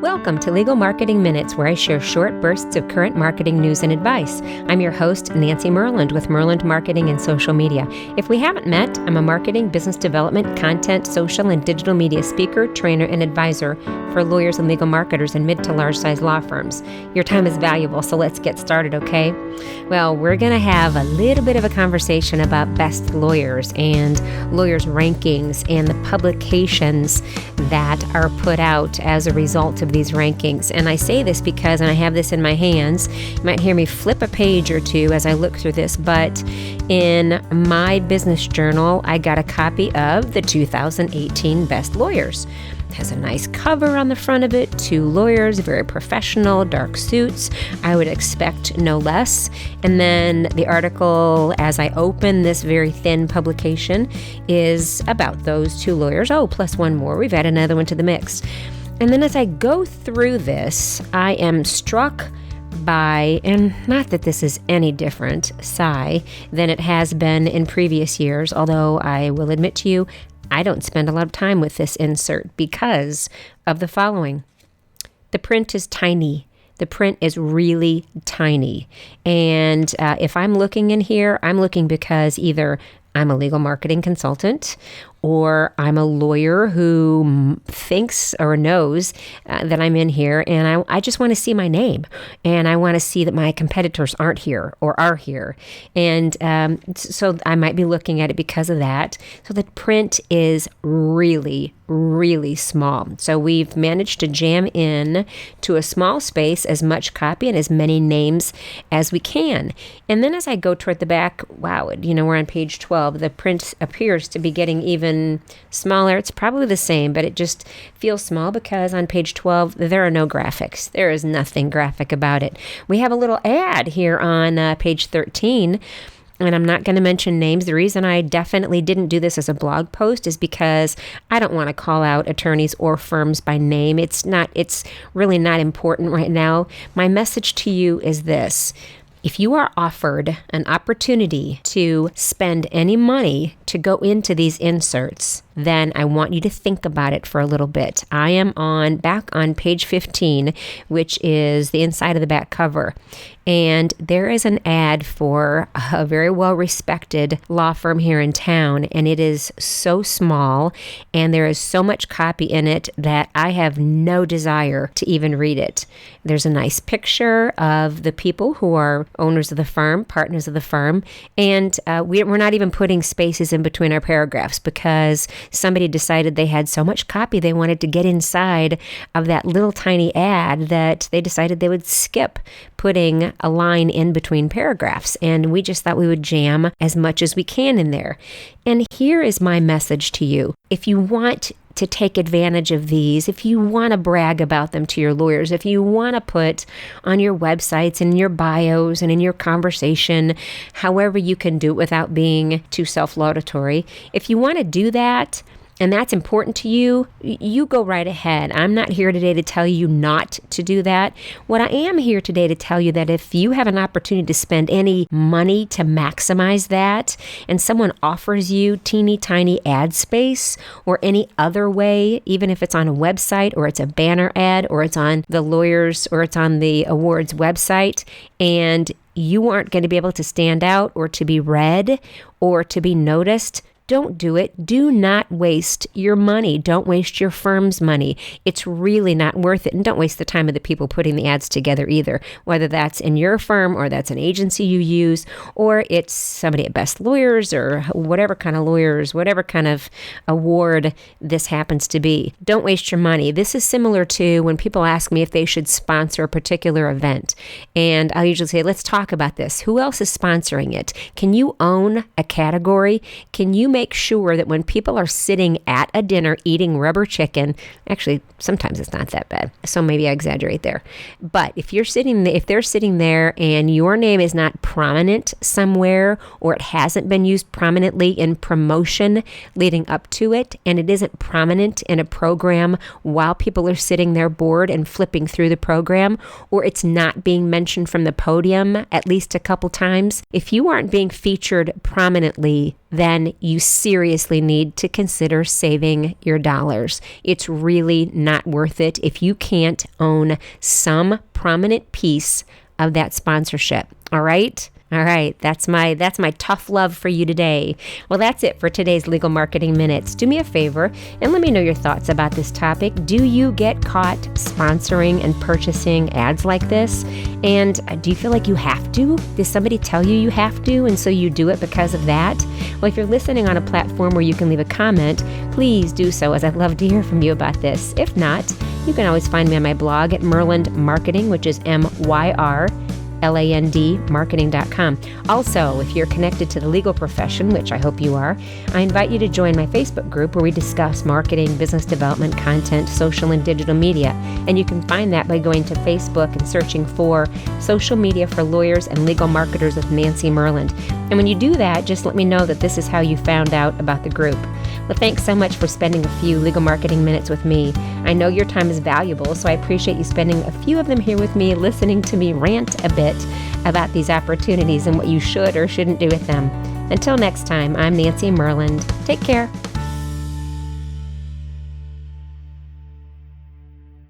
Welcome to Legal Marketing Minutes, where I share short bursts of current marketing news and advice. I'm your host, Nancy Myrland, with Myrland Marketing and Social Media. If we haven't met, I'm a marketing, business development, content, social, and digital media speaker, trainer, and advisor for lawyers and legal marketers in mid to large-size law firms. Your time is valuable, so let's get started, okay? Well, we're going to have a little bit of a conversation about best lawyers and lawyers' rankings and the publications that are put out as a result of these rankings. And I say this because, and I have this in my hands, you might hear me flip a page or two as I look through this, but in my business journal, I got a copy of the 2018 Best Lawyers. It has a nice cover on the front of it, two lawyers, very professional, dark suits. I would expect no less. And then the article, as I open this very thin publication, is about those two lawyers. Oh, plus one more. We've added another one to the mix. And then as I go through this, I am struck by, and not that this is any different, than it has been in previous years, although I will admit to you, I don't spend a lot of time with this insert because of the following. The print is tiny. The print is really tiny. And if I'm looking in here, I'm looking because either I'm a legal marketing consultant, or I'm a lawyer who thinks or knows that I'm in here, and I just want to see my name, and I want to see that my competitors aren't here or are here. And so I might be looking at it because of that. So the print is really, really small. So we've managed to jam in to a small space as much copy and as many names as we can. And then as I go toward the back, wow, we're on page 12. The print appears to be getting even smaller. It's probably the same, but it just feels small because on page 12, there are no graphics. There is nothing graphic about it. We have a little ad here on page 13, and I'm not going to mention names. The reason I definitely didn't do this as a blog post is because I don't want to call out attorneys or firms by name. It's really not important right now. My message to you is this. If you are offered an opportunity to spend any money to go into these inserts, then I want you to think about it for a little bit. I am back on page 15, which is the inside of the back cover. And there is an ad for a very well-respected law firm here in town, and it is so small, and there is so much copy in it that I have no desire to even read it. There's a nice picture of the people who are owners of the firm, partners of the firm, and we're not even putting spaces in between our paragraphs because somebody decided they had so much copy they wanted to get inside of that little tiny ad that they decided they would skip putting a line in between paragraphs. And we just thought we would jam as much as we can in there. And here is my message to you. If you want to take advantage of these, if you want to brag about them to your lawyers, if you want to put on your websites and your bios and in your conversation, however you can do it without being too self-laudatory, if you want to do that, and that's important to you, you go right ahead. I'm not here today to tell you not to do that. What I am here today to tell you that if you have an opportunity to spend any money to maximize that, and someone offers you teeny tiny ad space or any other way, even if it's on a website or it's a banner ad or it's on the lawyers or it's on the awards website, and you aren't going to be able to stand out or to be read or to be noticed, don't do it. Do not waste your money. Don't waste your firm's money. It's really not worth it. And don't waste the time of the people putting the ads together either, whether that's in your firm or that's an agency you use, or it's somebody at Best Lawyers or whatever kind of lawyers, whatever kind of award this happens to be. Don't waste your money. This is similar to when people ask me if they should sponsor a particular event. And I'll usually say, let's talk about this. Who else is sponsoring it? Can you own a category? Can you make sure that when people are sitting at a dinner eating rubber chicken, actually, sometimes it's not that bad, so maybe I exaggerate there. But if they're sitting there and your name is not prominent somewhere, or it hasn't been used prominently in promotion leading up to it, and it isn't prominent in a program while people are sitting there bored and flipping through the program, or it's not being mentioned from the podium at least a couple times, if you aren't being featured prominently then you seriously need to consider saving your dollars. It's really not worth it if you can't own some prominent piece of that sponsorship. All right? All right, that's my tough love for you today. Well, that's it for today's Legal Marketing Minutes. Do me a favor and let me know your thoughts about this topic. Do you get caught sponsoring and purchasing ads like this? And do you feel like you have to? Does somebody tell you you have to, and so you do it because of that? Well, if you're listening on a platform where you can leave a comment, please do so, as I'd love to hear from you about this. If not, you can always find me on my blog at Myrland Marketing, which is MYRLAND marketing.com. Also, if you're connected to the legal profession, which I hope you are, I invite you to join my Facebook group where we discuss marketing, business development, content, social and digital media. And you can find that by going to Facebook and searching for Social Media for Lawyers and Legal Marketers with Nancy Myrland. And when you do that, just let me know that this is how you found out about the group. Well, thanks so much for spending a few legal marketing minutes with me. I know your time is valuable, so I appreciate you spending a few of them here with me, listening to me rant a bit about these opportunities and what you should or shouldn't do with them. Until next time, I'm Nancy Myrland. Take care.